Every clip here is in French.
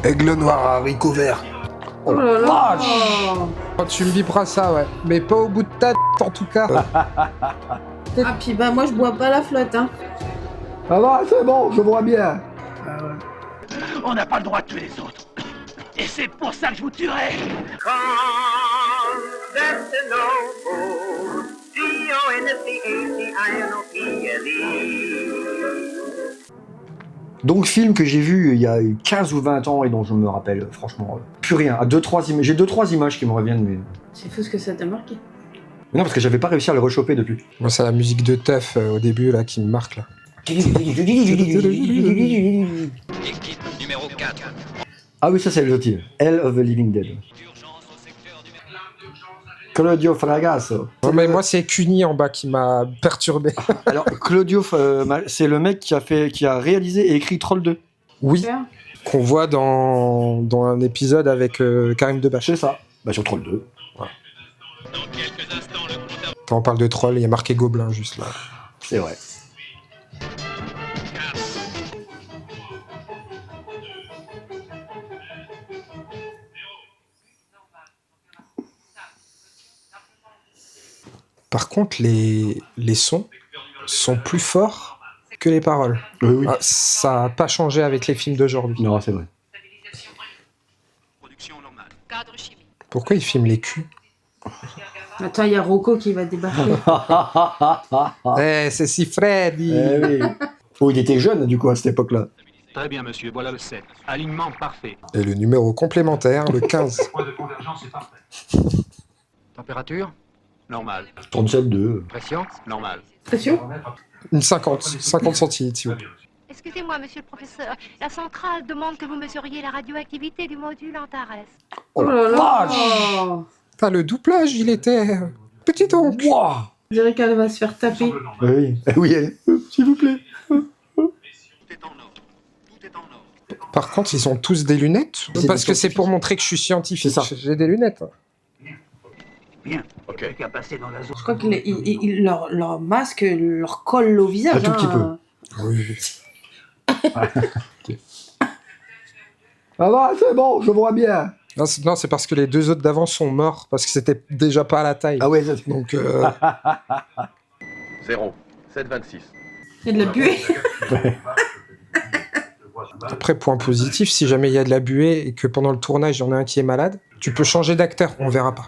Aigle noir à haricot vert. Oh là là. Quand tu me biperas ça, ouais. Mais pas au bout de ta en tout cas. Ah puis bah moi je bois pas la flotte hein. Ça va, c'est bon, je vois bien. On n'a pas le droit de tuer les autres. Et c'est pour ça que je vous tuerai. Donc film que j'ai vu il y a 15 ou 20 ans et dont je me rappelle franchement plus rien. À j'ai 2-3 images qui me reviennent mais... C'est fou ce que ça t'a marqué. Mais non parce que j'avais pas réussi à le rechoper depuis. Moi, c'est la musique de Teuf au début là qui me marque là. Équipe numéro 4. Ah oui, ça c'est le titre. Hell of the Living Dead. Claudio Fragasso. Non, mais moi, c'est Cuny en bas qui m'a perturbé. Alors Claudio, c'est le mec qui a réalisé et écrit Troll 2. Oui, qu'on voit dans un épisode avec Karim Debache. C'est ça. Bah sur Troll 2. Quand on parle de troll, il y a marqué Gobelin juste là. C'est vrai. Par contre, les sons sont plus forts que les paroles. Oui. Ah, ça n'a pas changé avec les films d'aujourd'hui. Non, c'est vrai. Pourquoi ils filment les culs? Attends, il y a Rocco qui va débarquer. C'est si Freddy. Oui. Oh, il était jeune du coup à cette époque-là. Très bien, monsieur, voilà le 7. Alignement parfait. Et le numéro complémentaire, le 15. Point de convergence est parfait. Température normale. 37,2. Pression normale. Pression. Une 50 centilitres, s'il vous plaît. Excusez-moi, monsieur le professeur. La centrale demande que vous mesuriez la radioactivité du module Antares. Oh là là. Putain, le doublage, il était... Petit oncle. Wow. On dirait qu'elle va se faire taper. Oui, oui, s'il vous plaît. Par contre, ils ont tous des lunettes. C'est Parce des que c'est pour scientifiques. montrer que je suis scientifique. C'est ça. J'ai des lunettes. Bien. Ok. Qu'à passer dans la zone. Je crois que leur masque leur colle au visage. Un tout petit peu. Oui. Ça va, c'est bon, je vois bien. Non, c'est parce que les deux autres d'avant sont morts, parce que c'était déjà pas à la taille. Ah ouais, Donc, 0, 7,26. Il y a de la buée. après, point positif, si jamais il y a de la buée et que pendant le tournage, il y en a un qui est malade, tu peux changer d'acteur, on verra pas.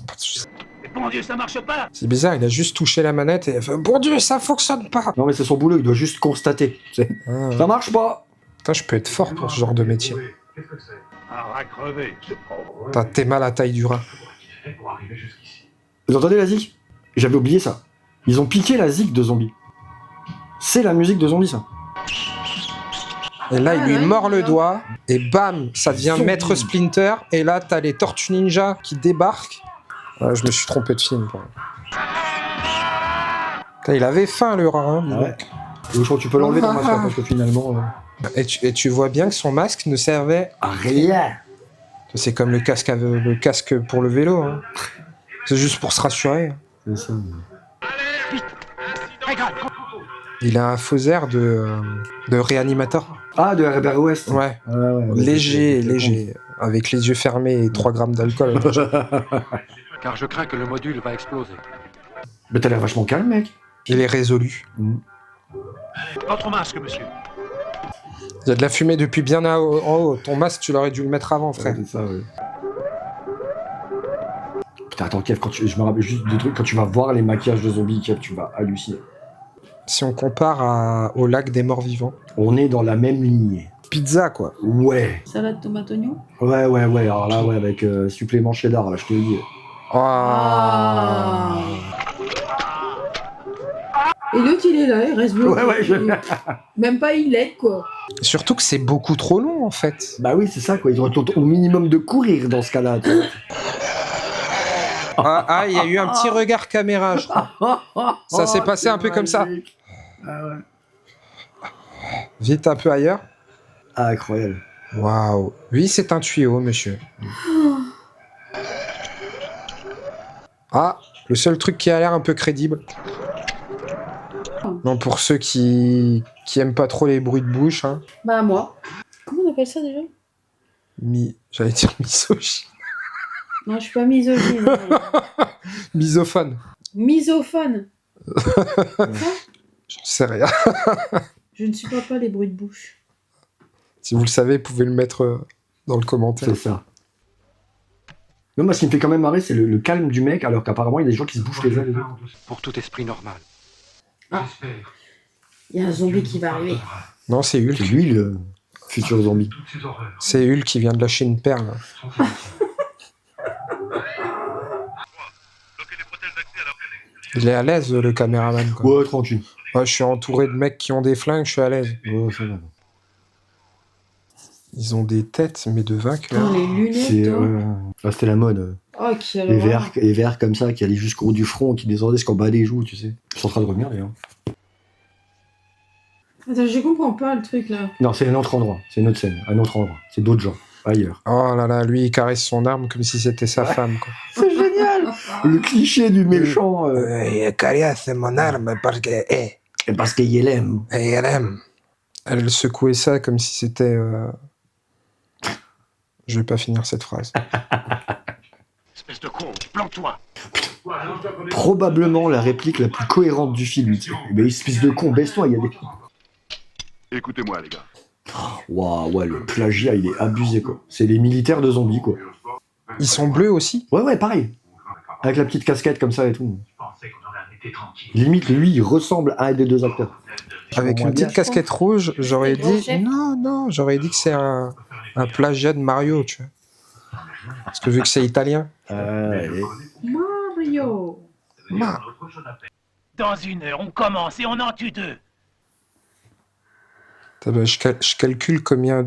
Pas de souci. Mais bon Dieu, ça marche pas. C'est bizarre, il a juste touché la manette et il a fait « Bon Dieu, ça fonctionne pas !» Non mais c'est son boulot, il doit juste constater. Ah. Ça marche pas. Putain, je peux être fort pour ce genre de métier. Ah, à crever. Putain, t'es mal à taille du rein. Vous entendez la zik? J'avais oublié ça. Ils ont piqué la zik de Zombie. C'est la musique de Zombie ça. Et là, il lui ouais, mord le d'accord. doigt, et bam, ça devient Zombie. Maître Splinter, et là, t'as les Tortues Ninja qui débarquent. Ouais, je me suis trompé de film. Quoi. Putain, il avait faim, le rat. Hein, dis Ouais. donc. Je crois que tu peux l'enlever ton masque hein, parce que finalement... Et tu vois bien que son masque ne servait... Rien. C'est comme le casque pour le vélo. Hein. C'est juste pour se rassurer. C'est ça. Il a un faux air de réanimateur. Ah, de Herbert West. Ouais. Ouais, Léger. Avec les yeux fermés et 3 grammes d'alcool. Car je crains que le module va exploser. Mais t'as l'air vachement calme, mec. Il est résolu. Votre masque, monsieur. Il y a de la fumée depuis bien en haut. Ton masque, tu l'aurais dû le mettre avant, frère. C'est ça, ouais. Putain, attends, Kev, je me rappelle juste des trucs. Quand tu vas voir les maquillages de zombies, Kev, tu vas halluciner. Si on compare au lac des morts vivants. On est dans la même lignée. Pizza, quoi. Ouais. Salade tomate oignon. Ouais. Alors là, ouais, avec supplément cheddar, là, je te le dis. Ah. Et l'autre il est là, il reste bloqué. Ouais. Même pas il aide quoi. Surtout que c'est beaucoup trop long, en fait. Bah oui, c'est ça, quoi. Ils ont au minimum de courir dans ce cas-là. Tu vois. Ah, il y a eu un petit regard caméra, je crois. Ça s'est passé un peu comme ça. Ah ouais. Vite un peu ailleurs. Ah, incroyable. Waouh. Lui, c'est un tuyau, monsieur. Ah, le seul truc qui a l'air un peu crédible. Non, pour ceux qui aiment pas trop les bruits de bouche, hein. Bah moi. Comment on appelle ça déjà? J'allais dire misogyne. Non, je suis pas misogyne. Misophone. Misophone. J'en sais rien. Je ne supporte pas les bruits de bouche. Si vous le savez, vous pouvez le mettre dans le commentaire. C'est ça. Non, moi, ce qui me fait quand même marrer, c'est le calme du mec, alors qu'apparemment, il y a des gens qui se bouffent les uns les autres. Pour tout esprit normal. Ah. Il y a un zombie qui va arriver. Non, c'est Hulk. C'est lui, le futur zombie. C'est Hulk qui vient de lâcher une perle. Il est à l'aise, le caméraman. Quoi. Ouais, tranquille. Ouais, je suis entouré de mecs qui ont des flingues, je suis à l'aise. Ouais, ça va. Ils ont des têtes, mais de vainqueurs. Oh, les lunettes. C'est, hein. c'était la mode. Oh, quelle Les horreur. verres comme ça, qui allaient jusqu'au haut du front, qui descendaient jusqu'en bas des joues, tu sais. Ils sont en train de revenir, d'ailleurs. Attends, je comprends pas le truc là. Non, c'est un autre endroit. C'est une autre scène. Un autre endroit. C'est d'autres gens. Ailleurs. Oh là là, lui, il caresse son arme comme si c'était sa femme. Quoi. C'est génial. Le cliché du méchant. Il caresse mon arme parce que... Parce qu'il aime. Et elle aime. Elle secouait ça comme si c'était... Je vais pas finir cette phrase. Espèce de con, plante-toi. Probablement la réplique la plus cohérente du film. Mais espèce de con, baisse-toi, il y a des... Écoutez-moi, les gars. Waouh, ouais, le plagiat, il est abusé, quoi. C'est les militaires de zombies, quoi. Ils sont bleus aussi? Ouais, pareil. Avec la petite casquette comme ça et tout. Limite, lui, il ressemble à un des deux acteurs. Avec une petite casquette rouge, j'aurais Gros dit... chef. Non, j'aurais dit que c'est un plagiat de Mario, tu vois. Parce que vu que c'est italien... Allez. Mario. Dans 1 heure, on commence et on en tue 2. Je calcule combien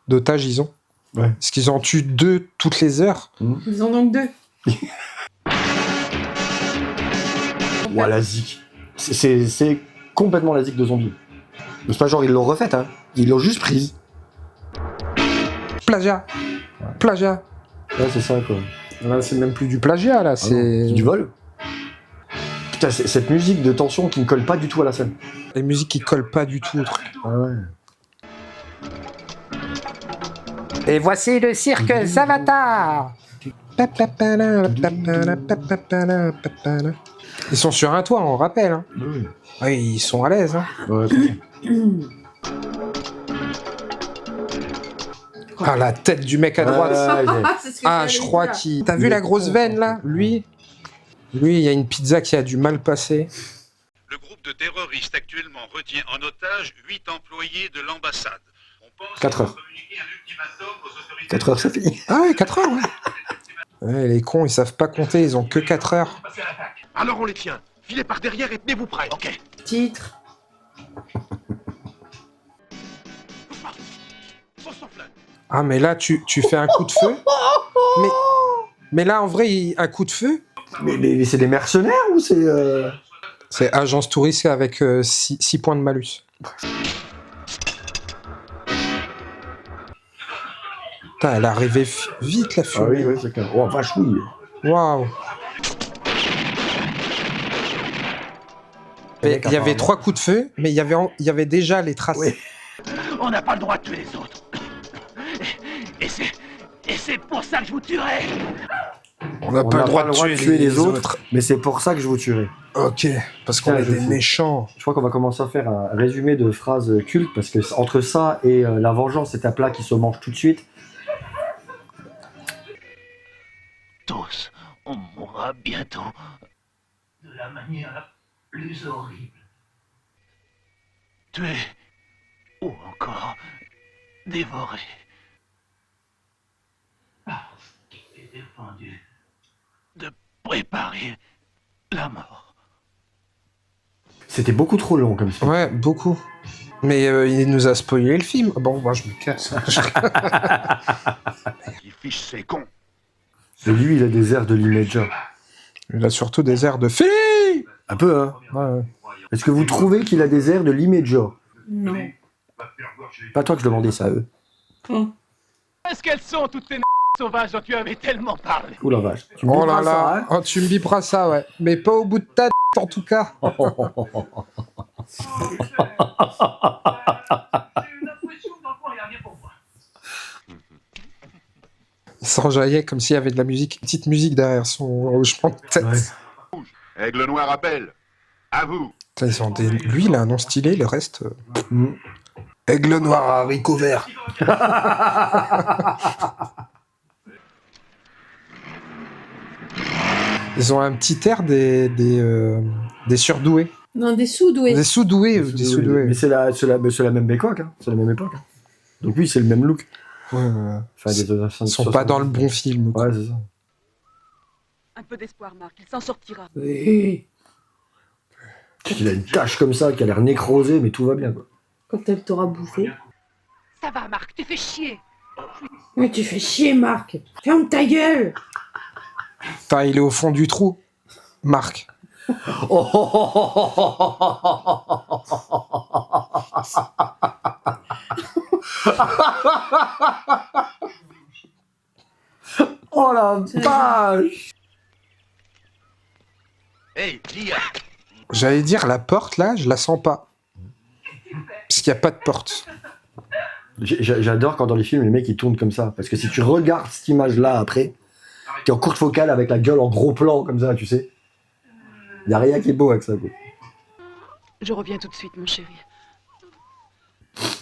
d'otages ils ont. Ouais. Est-ce qu'ils en tuent 2 toutes les heures? Ils ont donc 2. Ouah, la zik. C'est complètement la zik de zombies. Mais c'est pas genre ils l'ont refaite, hein. Ils l'ont juste prise. Plagiat. Plagiat. Ouais, c'est ça, quoi. Là, c'est même plus du plagiat, là. Ah non, C'est c'est du vol. Putain, cette musique de tension qui ne colle pas du tout à la scène. les musiques qui collent pas du tout au truc. Ah ouais. Et voici le cirque Zavatar. Ils sont sur un toit, on rappelle. Hein. Oui. Oui, ils sont à l'aise. Hein. Ouais, Ah, la tête du mec à droite. C'est ce que Ah, j'allais je crois dire. qu'il... T'as vu la grosse veine, là? Lui, il y a une pizza qui a du mal passé. Le groupe de terroristes actuellement retient en otage 8 employés de l'ambassade. On pense 4 heures. communiquer un ultimatum aux autorités. 4 heures, c'est fini. Ah ouais, 4 heures, ouais. Ouais, les cons, ils savent pas compter, ils ont que 4 heures. Alors on les tient. Filez par derrière et tenez-vous prêts. Ok. Titre. Pose ton flingue. Ah, mais là, tu fais un coup de feu. Mais là, en vrai, un coup de feu, Mais c'est des mercenaires ou c'est... c'est agence touriste avec 6 points de malus. Putain, elle est arrivée vite, la Ah fumée. oui, c'est clair. Oh, vache, oui. Waouh. mec, Il y avait apparemment. 3 coups de feu, mais il y avait déjà les traces. Oui. On n'a pas le droit de tuer les autres. Et c'est pour ça que je vous tuerai. On n'a On pas n'a le droit de tuer les autres, mais c'est pour ça que je vous tuerai. Ok, parce qu'on Putain, est je des sais. méchants. Je crois qu'on va commencer à faire un résumé de phrases cultes, parce que entre ça et la vengeance, c'est un plat qui se mange tout de suite. Tous, on mourra bientôt. De la manière la plus horrible. Tué. Ou encore dévoré. Parce qu'il est défendu de préparer la mort. C'était beaucoup trop long comme ça. Ouais, beaucoup. Mais il nous a spoilé le film. Bon, moi je me casse. Il fiche ses cons. Et lui, il a des airs de l'immédiat. Il a surtout des airs de fille. Un peu, hein. Ouais. Est-ce que vous trouvez qu'il a des airs de l'immédiat? Non. Pas toi que je demandais ça à eux. Est-ce qu'elles sont toutes ces sauvages dont tu avais tellement parlé? Ouh la vache. Tu me Oh diras là ça, là, hein. oh, tu me biperas ça, ouais. Mais pas au bout de ta en tout cas. J'ai l'impression d'encore y a rien pour moi. Il s'enjaillait comme s'il y avait de la musique, une petite musique derrière son hochement de tête. Ouais. Aigle noir appelle. À vous. Putain, ils ont des... Lui, il a un nom stylé, le reste... Mm. Aigle noir à haricots verts. Ils ont un petit air des surdoués. Non, des sous-doués. Des sous-doués. Des sous-doués. Mais c'est la même époque, hein. C'est la même époque. Hein. Donc oui, c'est le même look. Ouais. Enfin, Ils sont pas dans le bon film. Ouais, c'est ça. Un peu d'espoir, Marc, il s'en sortira. Oui. Il a une tache comme ça qui a l'air nécrosée, mais tout va bien, quoi. Quand elle t'aura bouffé. Ça va, Marc, tu fais chier. Mais tu fais chier, Marc. Ferme ta gueule. Putain, il est au fond du trou. Marc. Oh la vache! Hey, Lia. J'allais dire, la porte, là, je la sens pas. Parce qu'il n'y a pas de porte. J'adore quand dans les films, les mecs, ils tournent comme ça. Parce que si tu regardes cette image-là après, t'es en courte focale avec la gueule en gros plan, comme ça, tu sais. Y a rien qui est beau avec ça, quoi. Je reviens tout de suite, mon chéri.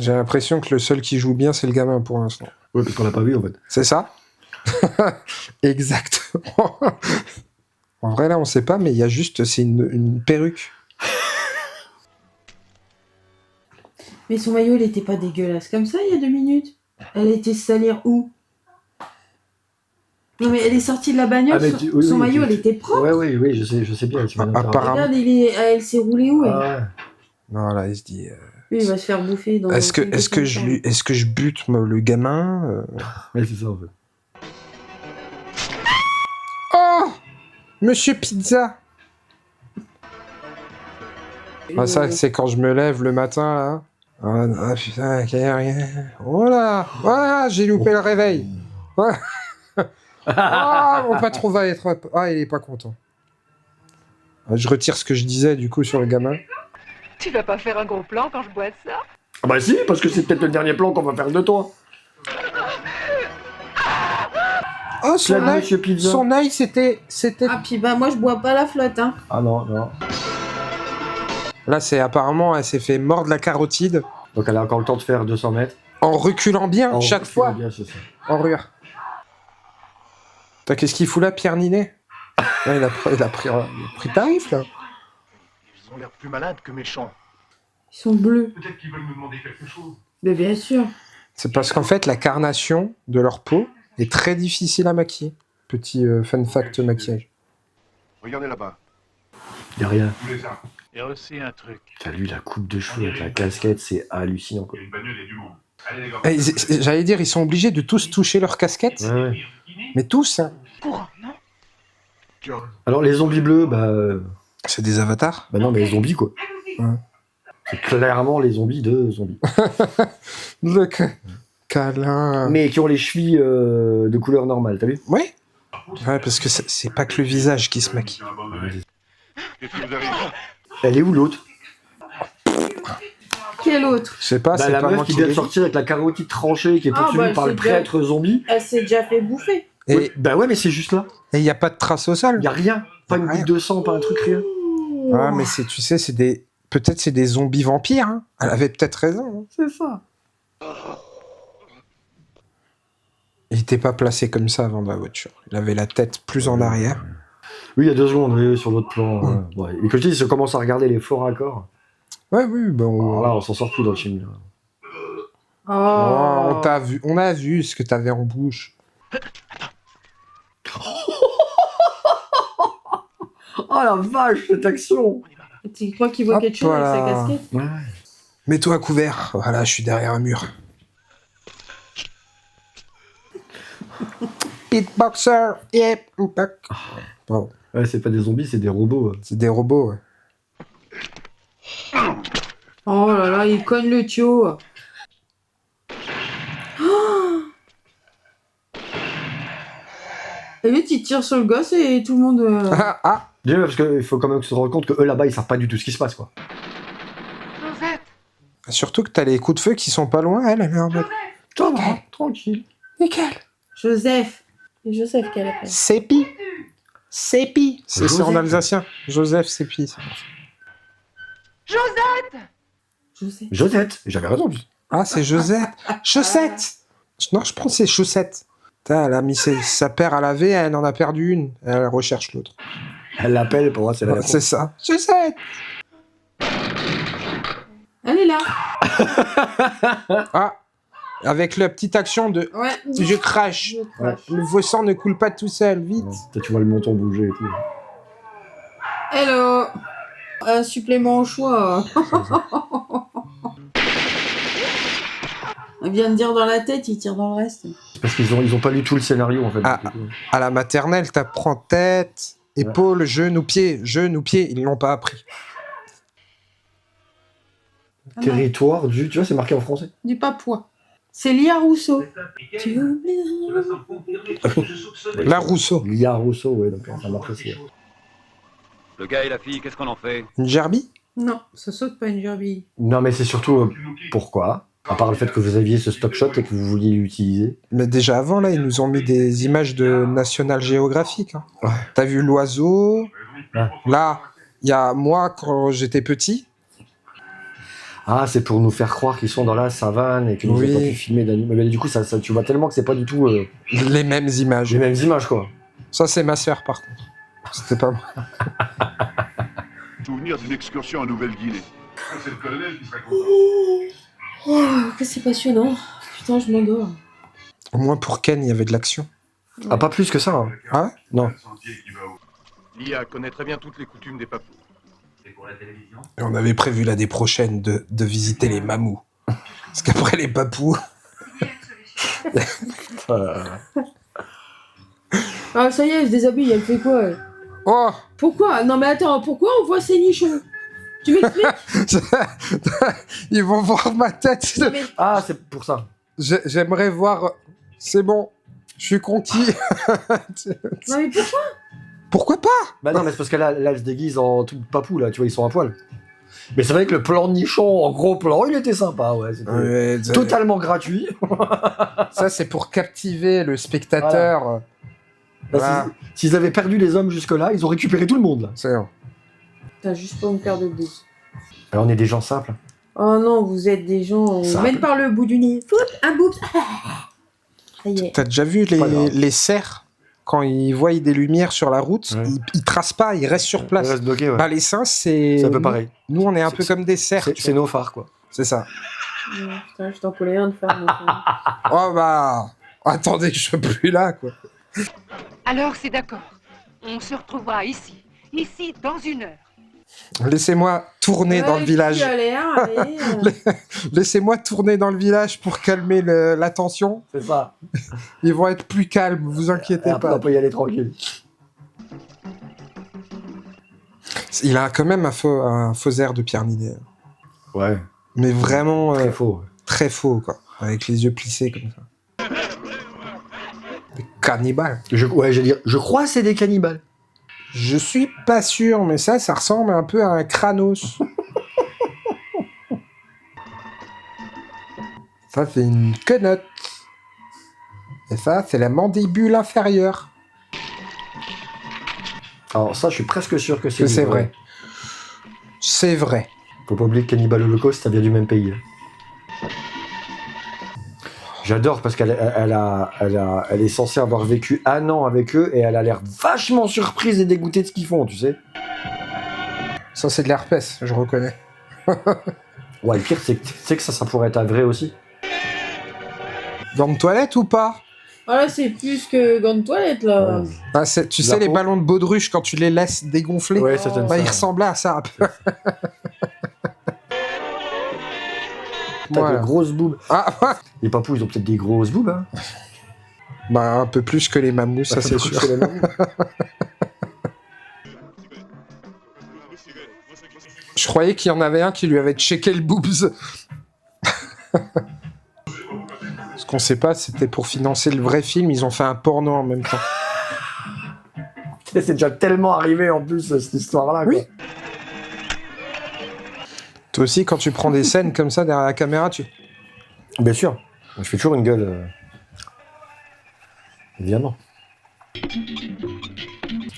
J'ai l'impression que le seul qui joue bien, c'est le gamin, pour l'instant. Ouais, parce qu'on l'a pas vu, en fait. C'est ça? Exactement. En vrai, là, on sait pas, mais il y a juste... C'est une perruque. Mais son maillot, il était pas dégueulasse comme ça il y a 2 minutes. Elle a été salir où? Non mais elle est sortie de la bagnole, Ah, mais son maillot, elle était propre. Oui, je sais bien. Apparemment. Regarde, elle s'est roulée où elle? Ah ouais. Non, là, il se dit... Lui, il va se faire bouffer dans... Est-ce que je bute le gamin Ouais, c'est ça, en fait. Oh, Monsieur Pizza. Ah, ça, c'est quand je me lève le matin, là. Ah putain, oh là, voilà, j'ai loupé le réveil. Ouais. Ah, mon patron va être... Ah, il est pas content. Je retire ce que je disais, du coup, sur le gamin. Tu vas pas faire un gros plan quand je bois de ça? Ah bah si, parce que c'est peut-être le dernier plan qu'on va faire de toi. Oh, Monsieur Pizza. son œil, c'était... Ah puis bah moi je bois pas la flotte, hein. Ah non. Là, c'est apparemment, elle s'est fait mordre la carotide. Donc elle a encore le temps de faire 200 mètres. En reculant bien, En chaque reculant fois. bien, c'est ça. En rire. Putain, qu'est-ce qu'il fout là, Pierre Ninet? Ouais, il a pris tarif, là. Ils ont l'air plus malades que méchants. Ils sont bleus. Peut-être qu'ils veulent nous demander quelque chose. Mais bien sûr. C'est parce qu'en fait, la carnation de leur peau est très difficile à maquiller. Petit fun fact maquillage. Regardez là-bas. Y a rien. Tous les uns. Il y a aussi un truc. T'as lui la coupe de cheveux avec la casquette, c'est hallucinant, quoi. Il y a une bagnole et du monde. Allez les gars. J'allais dire, ils sont obligés de tous toucher leur casquette. Ouais. Mais tous, hein. Courant, non? Alors les zombies bleus, bah C'est des avatars. non, mais les zombies, quoi. Ouais. C'est clairement les zombies de zombies. Le câlin. Mais qui ont les chevilles de couleur normale, t'as vu? Ouais. Ouais, parce que c'est pas que le visage qui se maquille. Qu'est-ce qui vous arrive? Elle est où l'autre? Quel autre? Je sais pas, Bah, c'est la pas moi meuf qui qui vient de l'ai dit. sortir avec la carotide tranchée, qui est poursuivie bah, par le c'est bien. prêtre zombie. Elle s'est déjà fait bouffer. Et Ouais, bah ouais, mais c'est juste là. il y a pas de trace au sol. Y a rien. Pas une Rien. goutte de sang, pas un truc, rien. Ouais, mais tu sais, c'est des... Peut-être c'est des zombies vampires, hein. Elle avait peut-être raison. Hein. C'est ça. Il était pas placé comme ça avant dans la voiture. Il avait la tête plus en arrière. Oui, il y a 2 secondes, oui, sur l'autre plan. Ouais. Et comme je dis, si on commence à regarder les faux raccords, Ouais, oui, bon. alors là, on s'en sort tout dans le film. Là. Oh, on a vu ce que t'avais en bouche. Oh la vache, cette action! Tu crois qu'il voit Hop, quelque chose avec sa voilà. casquette? Ouais. Mets-toi à couvert. Voilà, je suis derrière un mur. Beatboxer, yep. Bravo. Ouais, c'est pas des zombies, c'est des robots. C'est des robots, ouais. Oh là là, il cogne le tuyau. Oh, et lui, tu tires sur le gosse et tout le monde... Ah. Déjà, parce qu'il faut quand même se rendre compte que eux là-bas, ils savent pas du tout ce qui se passe, quoi. Josette, Surtout que t'as les coups de feu qui sont pas loin, elle est en mode... Ça va, tranquille. Nickel. Joseph, C'est Joseph qu'elle appelle. Sépi. Sépi. C'est en Joseph. alsacien. Joseph Sépi. Josette, j'avais raison. Ah, c'est Josette. Chaussette. Non, je pense que c'est chaussette. Putain, elle a mis sa paire à laver, elle en a perdu une. Elle recherche l'autre. Elle l'appelle, pour moi, c'est la réponse. C'est ça. Chaussette. Elle est là. Ah, avec la petite action de Ouais. je crache. Je crache. Le vos sang ne coule pas tout seul, vite. Peut-être tu vois le menton bouger et tout. Hello. Un supplément au choix. Elle vient de dire dans la tête, il tire dans le reste. C'est parce qu'ils ont pas lu tout le scénario, en fait. Ah. À la maternelle, t'apprends tête, épaule, genou, pied. Genou, pied, ils l'ont pas appris. Territoire du... Tu vois, c'est marqué en français. Du Papouas. C'est Lia Rousseau. Tu oublies. La Rousseau. Lia Rousseau, ouais, donc ça marche aussi. Le gars et la fille, qu'est-ce qu'on en fait? Une gerbille? Non, ça saute pas une gerbille. Non, mais c'est surtout pourquoi. À part le fait que vous aviez ce stock shot et que vous vouliez l'utiliser. Mais déjà avant, là, ils nous ont mis des images de National Geographic. Hein. Ouais. T'as vu l'oiseau? Ouais. Là, il y a moi quand j'étais petit. Ah, c'est pour nous faire croire qu'ils sont dans la savane et que nous Oui. n'avons pas pu filmer d'animaux. Mais du coup, ça, tu vois tellement que c'est pas du tout Les mêmes images. les mêmes images, quoi. Ça, c'est ma sœur, par contre. C'était pas moi. Souvenir d'une excursion en Nouvelle-Guinée. C'est le colonel qui serait content. Oh, que c'est passionnant. Putain, je m'endors. Au moins, pour Ken, il y avait de l'action. Ah, pas plus que ça. Hein. Ah ouais? Non. Lia connaît très bien toutes les coutumes des papous. Et on avait prévu l'année prochaine de visiter les mamous. Parce qu'après les papous... Ah, ça y est, elle se déshabille, elle fait quoi elle? Oh. Pourquoi? Non mais attends, pourquoi on voit ses nichons? Tu m'expliques? Ils vont voir ma tête. Mais- Ah, c'est pour ça. J'aimerais voir... C'est bon, je suis conquis. Non mais pourquoi? Pourquoi pas? Bah non, mais c'est parce qu'elle elle se déguise en tout papou, là. Tu vois, ils sont à poil. Mais c'est vrai que le plan de nichon en gros plan, il était sympa, ouais. C'était Ouais, totalement gratuit. ça, c'est pour captiver le spectateur. Bah, s'ils avaient perdu les hommes jusque-là, ils ont récupéré tout le monde, là. C'est bon. T'as juste pas une paire de bouts. Alors, on est des gens simples. Oh non, vous êtes des gens... Ça Même par le bout du nez. Foup, un bout. Ça y est. T'as déjà vu pas grave. les cerfs, quand ils voient des lumières sur la route, Ouais. ils tracent pas, ils restent sur On place. reste bloqué, ouais. Bah, les singes, c'est... C'est un peu pareil. Nous, on est un peu comme des cerfs. tu C'est vois. nos phares, quoi. C'est ça. Putain, je t'en connais rien de faire. Maintenant. Oh bah... Attendez que je sois plus là, quoi. Alors c'est d'accord. On se retrouvera ici dans 1 heure. Laissez-moi tourner dans le village. Allez, Laissez-moi tourner dans le village pour calmer la tension. C'est ça. Ils vont être plus calmes, vous Et inquiétez après, pas. on peut y aller tranquille. Il a quand même un faux air de Pierre Ninet. Ouais. Mais vraiment Très faux. très faux, quoi. Avec les yeux plissés comme ça. Des cannibales. Ouais, j'allais dire, je crois que c'est des cannibales. Je suis pas sûr, mais ça ressemble un peu à un Kranos. Ça, c'est une quenotte. Et ça, c'est la mandibule inférieure. Alors ça, je suis presque sûr que c'est Que c'est vrai. C'est vrai. Faut pas oublier que Cannibal Holocaust, ça vient du même pays. J'adore parce qu'elle elle est censée avoir vécu 1 an avec eux et elle a l'air vachement surprise et dégoûtée de ce qu'ils font, tu sais. Ça, c'est de l'herpès, je reconnais. Ouais, le pire, c'est que tu sais que ça pourrait être vrai aussi. Dans de toilette ou pas? Ah là, c'est plus que gants de toilette, là. Ouais. Ah, tu La sais, les peau. ballons de baudruche, quand tu les laisses dégonfler, Ouais, ça donne bah, ça. ils ressemblaient à ça un peu. T'as Voilà. de grosses boobs. Ah, Les papous, ils ont peut-être des grosses boobs, hein. bah, un peu plus que les mammouths, ça c'est sûr. Je croyais qu'il y en avait un qui lui avait checké le boobs. Ce qu'on sait pas, c'était pour financer le vrai film, ils ont fait un porno en même temps. C'est déjà tellement arrivé en plus, cette histoire-là. Oui. Quoi. Toi aussi, quand tu prends des scènes comme ça derrière la caméra, tu... Bien sûr. Je fais toujours une gueule. Évidemment.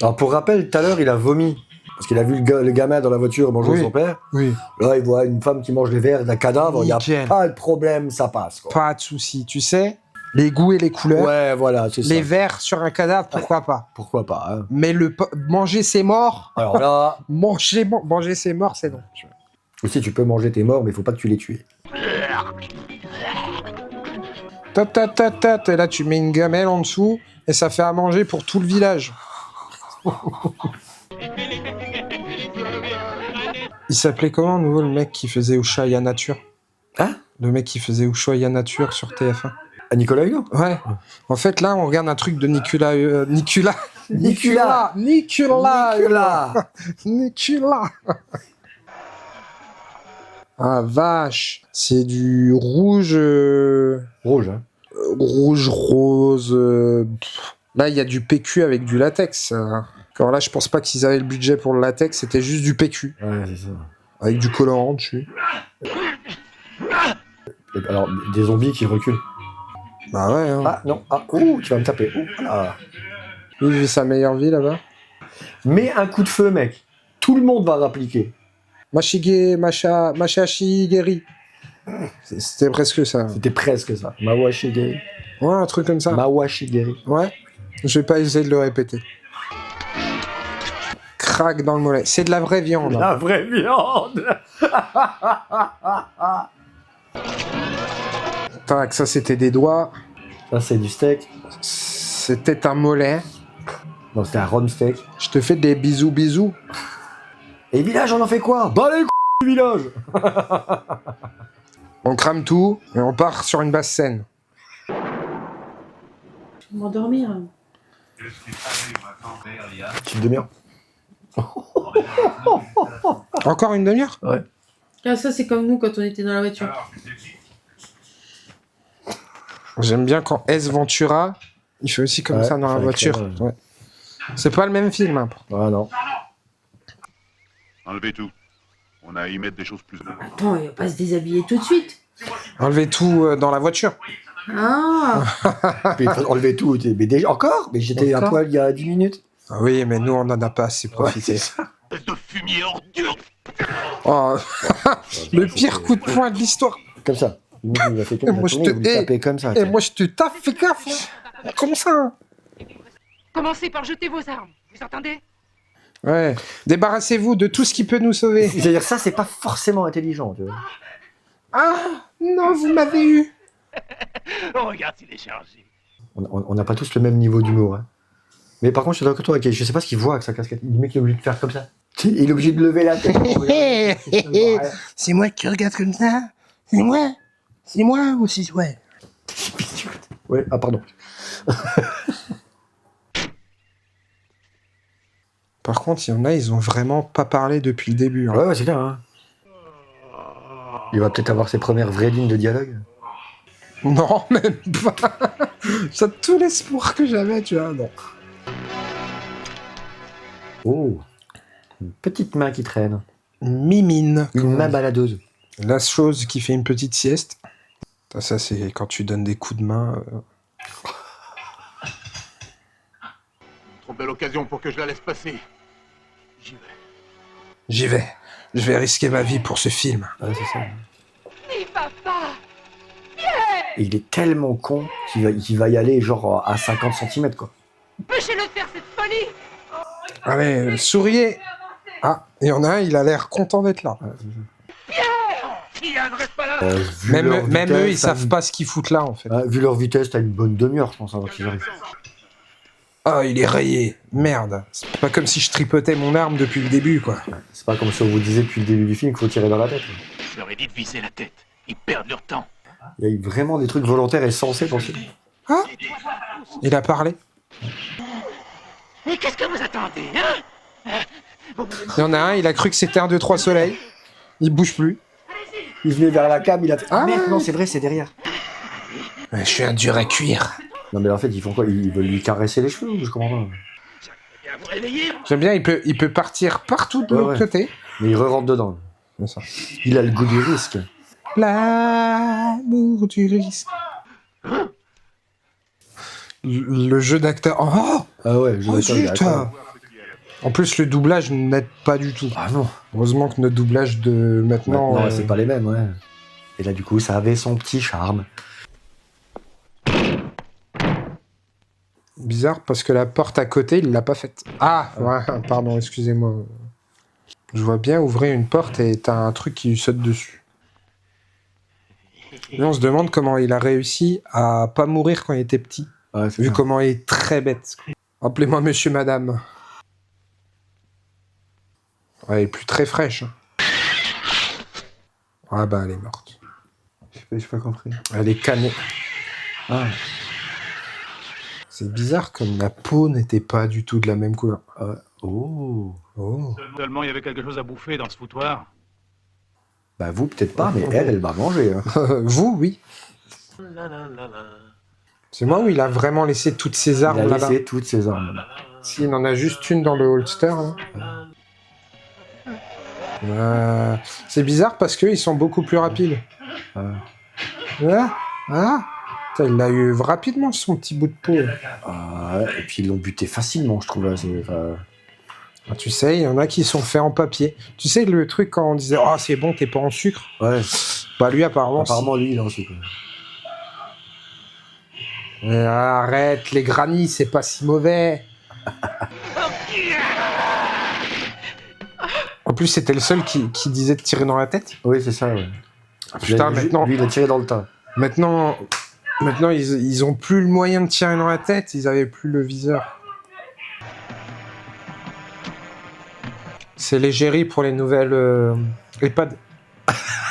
Alors pour rappel, tout à l'heure, il a vomi. Parce qu'il a vu le gamin dans la voiture manger Oui. son père. Oui. Là, il voit une femme qui mange les verres d'un cadavre. Il n'y a Nickel. pas de problème, ça passe. Quoi. Pas de souci. Tu sais, les goûts et les couleurs, Ouais, voilà, c'est ça. les verres sur un cadavre, pourquoi pas. Pourquoi pas, hein. Mais manger ses morts, Alors là, manger ses morts, c'est non. tu vois. aussi, tu peux manger tes morts, mais il faut pas que tu les tues. Et là, tu mets une gamelle en dessous et ça fait à manger pour tout le village. Il s'appelait comment, à nouveau, le mec qui faisait Ushuaïa Nature? Hein? Le mec qui faisait Ushuaïa Nature sur TF1. À Nicolas Hulot? Ouais. En fait, là, on regarde un truc de Nicolas. Nicolas. Ah, vache. C'est du rouge. Rouge, hein. Rouge, rose. Là, il y a du PQ avec du latex. Alors là, je pense pas qu'ils avaient le budget pour le latex, c'était juste du PQ. Ouais, c'est ça. Avec du colorant dessus. Et alors, des zombies qui reculent. Bah ouais, hein. Ah, non. Ah, ouh, tu vas me taper. Ouh, voilà. Il vit sa meilleure vie là-bas. Mets un coup de feu, mec. Tout le monde va rappliquer. Machashigeri. C'était presque ça. C'était presque ça. Mawashigeri. Ouais, un truc comme ça. Mawashigeri. Ouais. Je vais pas essayer de le répéter. Craque dans le mollet. C'est de la vraie viande. La vraie viande. Tac, ça c'était des doigts. Ça, c'est du steak. C'était un mollet. Non, c'était un rhum steak. Je te fais des bisous. Et village, on en fait quoi? Bah les du village. On crame tout et on part sur une basse scène. Je vais m'endormir. Petite demi-heure. Encore une demi-heure? Ouais. Ah, ça, c'est comme nous quand on était dans la voiture. J'aime bien quand S Ventura, il fait aussi comme Ouais, ça dans la avec voiture. elle, Ouais. C'est pas le même film. Hein. Ah non. Enlevez tout. On a à y mettre des choses plus... Attends, il va pas se déshabiller tout de suite. Enlevez tout dans la voiture. Ah, Puis il faut enlever tout. Mais déjà, encore? Mais j'étais à Encore poil il y a 10 minutes. Ah oui, mais nous, on en a pas assez Ouais, profité. c'est ça. De fumier ordure. Oh, le pire coup de poing de l'histoire. Comme ça. Il a fait comme Moi, ça. je Tourner, te il hais. tapait comme ça. Et moi, je te tape, fais gaffe. Hein. Comme ça. Hein. Commencez par jeter vos armes, vous entendez? Ouais. Débarrassez-vous de tout ce qui peut nous sauver. C'est-à-dire ça, c'est pas forcément intelligent. Tu vois. Ah, non, vous m'avez eu. Oh, regarde s'il est chargé. On n'a pas tous le même niveau d'humour. Hein. Mais par contre, je suis d'accord avec toi, okay, je sais pas ce qu'il voit avec sa casquette. Le mec, il est obligé de faire comme ça. Il est obligé de lever la tête. C'est moi qui regarde comme ça. C'est moi. C'est moi ou c'est ouais. Ouais, ah pardon. Par contre, il y en a, ils ont vraiment pas parlé depuis le début. Hein. Ouais, c'est clair. Hein. Il va peut-être avoir ses premières vraies lignes de dialogue. Non, même pas. C'est tout l'espoir que j'avais, tu vois. Non. Oh, une petite main qui traîne. Mimine. Une main baladeuse. La chose qui fait une petite sieste. Ça c'est quand tu donnes des coups de main. Trop belle occasion pour que je la laisse passer. J'y vais. J'y vais. Je vais risquer ma vie pour ce film. Ouais, c'est ça. Mais papa! Et il est tellement con qu'il va y aller genre à 50 cm quoi. Empêchez-le de faire cette folie! Allez, souriez. Ah, il y en a un, il a l'air content d'être là. Tiens, ne reste pas là. Vu leur Même eux, ils vitesse, savent pas ce qu'ils foutent là, en fait. Vu leur vitesse, t'as une bonne demi-heure, je pense, avant qu'ils arrivent. Ah, il est rayé. Merde. C'est pas comme si je tripotais mon arme depuis le début, quoi. C'est pas comme si on vous disait depuis le début du film qu'il faut tirer dans la tête. Je leur ai dit de viser la tête. Ils perdent leur temps. Il y a eu vraiment des trucs volontaires et sensés dans ce film. Ah, il a parlé. Et qu'est-ce que vous attendez, hein? Il y en a un, il a cru que c'était un 2-3 soleil. Il bouge plus. Il venait vers la cam, il a fait... Ah, merde, ouais. non, c'est vrai, c'est derrière. Je suis un dur à cuire. Non, mais en fait, ils font quoi? Ils veulent lui caresser les cheveux ou je comprends pas? Viens vous réveiller. J'aime bien, il peut partir partout de l'autre ouais. côté. Mais il re-rentre dedans. C'est ça. Il a le goût du risque. L'amour du risque. Le jeu d'acteur. Oh, Ah ouais, je oh vais zut. En plus, le doublage n'aide pas du tout. Ah non. Heureusement que notre doublage de maintenant. Non, c'est pas les mêmes, ouais. Et là, du coup, ça avait son petit charme. Bizarre parce que la porte à côté, il l'a pas faite. Ah, ouais, pardon, excusez-moi. Je vois bien ouvrir une porte et t'as un truc qui lui saute dessus. Et on se demande comment il a réussi à pas mourir quand il était petit. Ouais, c'est Vu ça. comment il est très bête. Appelez-moi monsieur, madame. Ouais, elle est plus très fraîche. Hein. Ah bah, elle est morte. J'ai pas compris. Elle est canée. Ah. C'est bizarre comme la peau n'était pas du tout de la même couleur. Oh. Oh. Seulement, il y avait quelque chose à bouffer dans ce foutoir. Bah vous, peut-être pas, mais elle va manger. Hein. Vous, oui. C'est moi où il a vraiment laissé toutes ses Il armes a là-bas. laissé toutes ses armes. Si, il en a juste une dans le holster. Là. C'est bizarre parce qu'ils sont beaucoup plus rapides. Putain, il l'a eu rapidement son petit bout de peau. Et puis ils l'ont buté facilement, je trouve. Là, Tu sais, il y en a qui sont faits en papier. Tu sais, le truc quand on disait « Ah, c'est bon, t'es pas en sucre ouais. ». Bah lui, apparemment, Lui, il est en sucre. Arrête, les grannies, c'est pas si mauvais. En plus, c'était le seul qui disait de tirer dans la tête. Oui, c'est ça, ouais. Putain, maintenant... Lui, il a tiré dans le tas. Maintenant, ils ont plus le moyen de tirer dans la tête, ils avaient plus le viseur. C'est l'égérie pour les nouvelles EHPAD.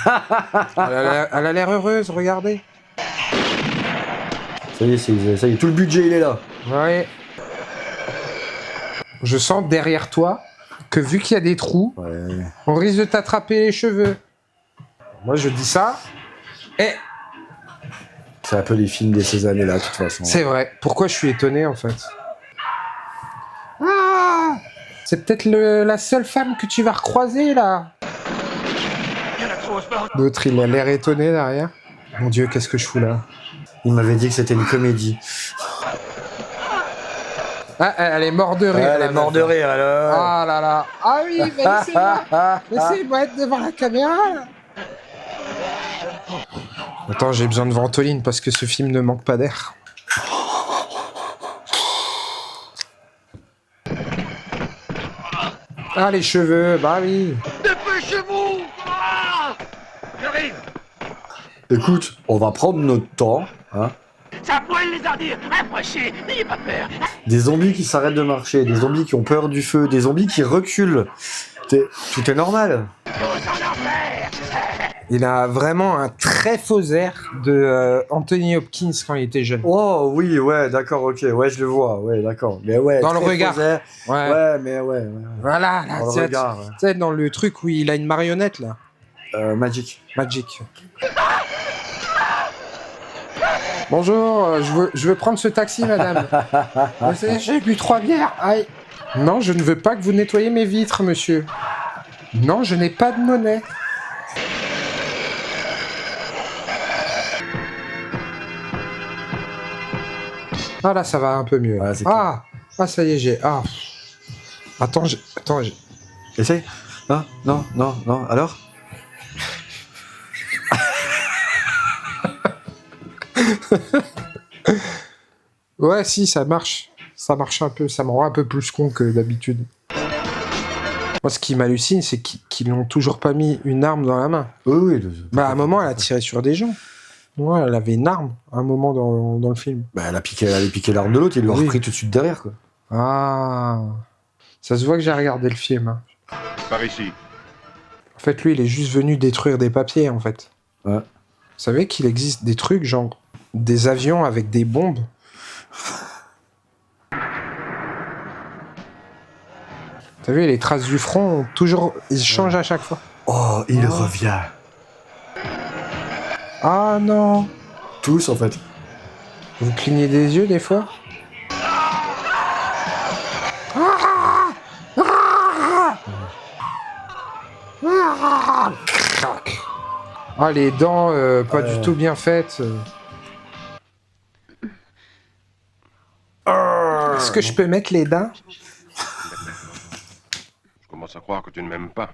Elle a l'air heureuse, regardez. Ça y est, tout le budget, il est là. Ouais. Je sens derrière toi que vu qu'il y a des trous, on risque de t'attraper les cheveux. Moi, je dis ça. Et c'est un peu les films de ces années-là, de toute façon. c'est vrai. Pourquoi je suis étonné, en fait? Ah! C'est peut-être la seule femme que tu vas recroiser, là. L'autre, il a l'air étonné derrière. Mon Dieu, qu'est-ce que je fous là? Il m'avait dit que c'était une comédie. Ah, elle est morte de rire. Elle est morte de rire, alors. Ah là là. Ah oui, mais laissez-moi être devant la caméra. Là. Attends, j'ai besoin de ventoline parce que ce film ne manque pas d'air. Ah, les cheveux, bah oui. Dépêchez-vous! J'arrive! Écoute, on va prendre notre temps, hein. Ça poil les ardire! Approchez! N'ayez pas peur! Des zombies qui s'arrêtent de marcher, des zombies qui ont peur du feu, des zombies qui reculent. Tout est normal. Il a vraiment un très faux air de Anthony Hopkins quand il était jeune. Oh oui, ouais, d'accord, ok, ouais, je le vois, ouais, d'accord. Mais ouais, Dans le regard. Ouais. Ouais. Mais ouais. Voilà, là, Dans le tu sais, regard, tu sais, dans le truc où il a une marionnette, là. Magic. Bonjour, je veux prendre ce taxi, madame. J'ai bu 3 bières. Aïe. Non, je ne veux pas que vous nettoyiez mes vitres, monsieur. Non, je n'ai pas de monnaie. Ah là, ça va un peu mieux. Ouais, c'est ah, ça y est, j'ai... Ah. Attends, Essaye. Non, alors Ouais, si, ça marche. Ça marche un peu, ça me rend un peu plus con que d'habitude. Moi, ce qui m'hallucine, c'est qu'ils n'ont toujours pas mis une arme dans la main. Oui. Bah, à un moment, elle a tiré sur des gens. Ouais, elle avait une arme, à un moment dans le film. Bah, elle avait piqué l'arme de l'autre, il l'a repris tout de suite derrière, quoi. Ah. Ça se voit que j'ai regardé le film. Hein. Par ici. En fait, lui, il est juste venu détruire des papiers, en fait. Ouais. Vous savez qu'il existe des trucs, genre des avions avec des bombes. T'as vu, les traces du front, toujours, ils changent à chaque fois. Oh, il revient. Ah non. Tous, en fait. Vous clignez des yeux, des fois? Ah, les dents, pas du tout bien faites. Est-ce que je peux mettre les dents? Je commence à croire que tu ne m'aimes pas.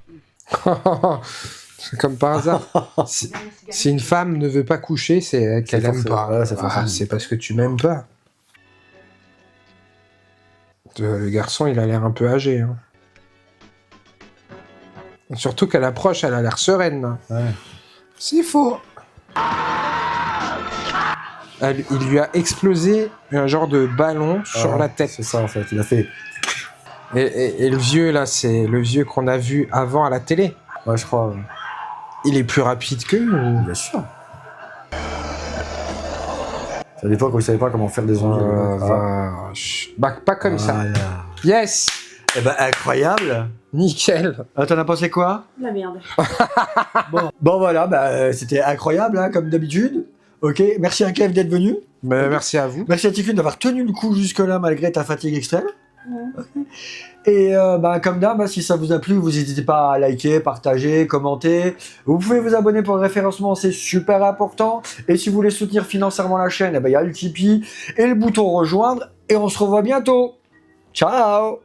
C'est comme par hasard. Si une femme ne veut pas coucher, c'est qu'elle C'est aime forcément- pas. ouais, c'est forcément. C'est parce que tu m'aimes pas. Le garçon, il a l'air un peu âgé. Hein. Surtout qu'à l'approche, elle a l'air sereine. Là. Ouais. C'est faux. Il lui a explosé un genre de ballon sur Ah, la tête. C'est ça en fait, il a fait. Et le vieux, là, c'est le vieux qu'on a vu avant à la télé. Ouais, je crois. Il est plus rapide qu'eux ou... Bien sûr. C'est à l'époque où ils savaient pas comment faire des ongles. Bah, pas comme ça. Voilà. Yes. Eh ben, incroyable. Nickel. Ah, t'en as pensé quoi? La merde. Bon voilà, bah, c'était incroyable, hein, comme d'habitude. Ok, merci à Kev d'être venu. Bah, merci à vous. Merci à Tikkun d'avoir tenu le coup jusque-là malgré ta fatigue extrême. Et bah, comme d'hab, bah, si ça vous a plu, vous n'hésitez pas à liker, partager, commenter. Vous pouvez vous abonner pour le référencement, c'est super important. Et si vous voulez soutenir financièrement la chaîne, il y a le Tipeee et le bouton rejoindre. Et on se revoit bientôt. Ciao!